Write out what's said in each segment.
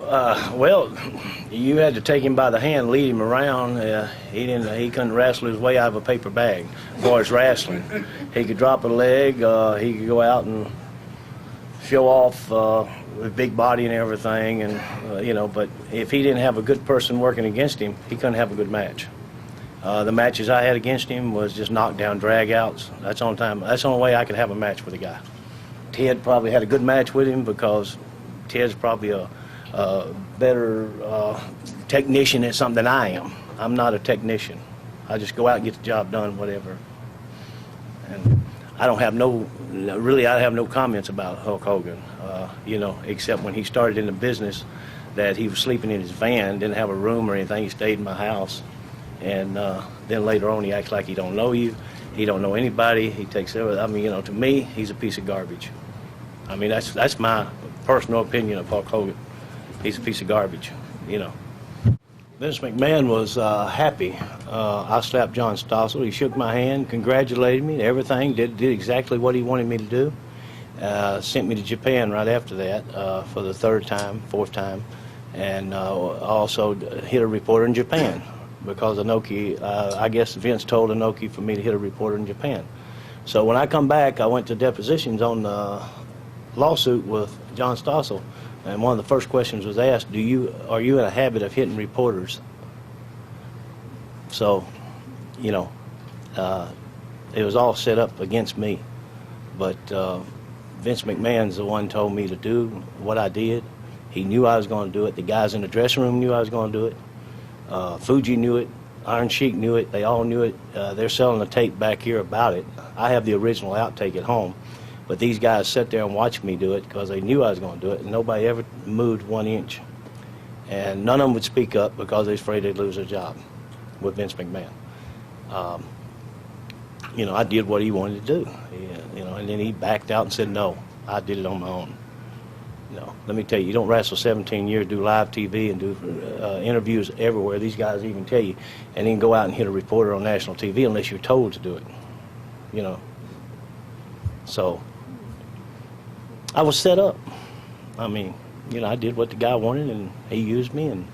Well, you had to take him by the hand, lead him around. He couldn't wrestle his way out of a paper bag. As far as wrestling, he could drop a leg. He could go out and show off with big body and everything, and But if he didn't have a good person working against him, he couldn't have a good match. The matches I had against him was just knockdown, drag-outs. That's the only way I could have a match with a guy. Ted probably had a good match with him because Ted's probably a better technician at something than I am. I'm not a technician. I just go out and get the job done, whatever. And I have no comments about Hulk Hogan, except when he started in the business that he was sleeping in his van, didn't have a room or anything. He stayed in my house. And then later on, he acts like he don't know you. He don't know anybody. He takes everything. To me, he's a piece of garbage. I mean, that's my personal opinion of Hulk Hogan. He's a piece of garbage, Vince McMahon was happy. I slapped John Stossel. He shook my hand, congratulated me, everything, did exactly what he wanted me to do. Sent me to Japan right after that for the fourth time, and also hit a reporter in Japan because Inoki, I guess Vince told Inoki for me to hit a reporter in Japan. So when I come back, I went to depositions on the lawsuit with John Stossel. And one of the first questions was asked, are you in a habit of hitting reporters? So, it was all set up against me. But Vince McMahon's the one told me to do what I did. He knew I was going to do it. The guys in the dressing room knew I was going to do it. Fuji knew it. Iron Sheik knew it. They all knew it. They're selling the tape back here about it. I have the original outtake at home. But these guys sat there and watched me do it because they knew I was going to do it, and nobody ever moved 1 inch. And none of them would speak up because they were afraid they'd lose their job with Vince McMahon. I did what he wanted to do, and then he backed out and said, no, I did it on my own. Let me tell you, you don't wrestle 17 years, do live TV and do interviews everywhere. These guys even tell you, and then go out and hit a reporter on national TV unless you're told to do it, So I was set up. I mean, I did what the guy wanted, and he used me, and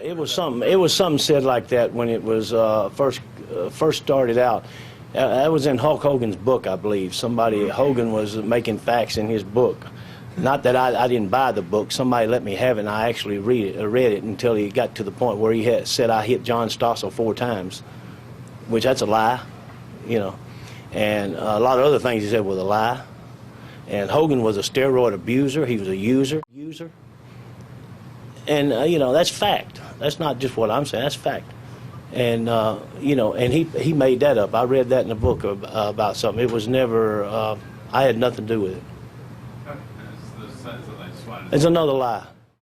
it was something said like that when it was first started out. That was in Hulk Hogan's book, I believe. Hogan was making facts in his book. Not that I didn't buy the book. Somebody let me have it, and I actually read it until he got to the point where he said I hit John Stossel 4 times, which that's a lie, And a lot of other things he said was a lie. And Hogan was a steroid abuser. He was a user. And, that's fact. That's not just what I'm saying. That's fact. And, and he made that up. I read that in a book about something. It was never, I had nothing to do with it. It's another lie.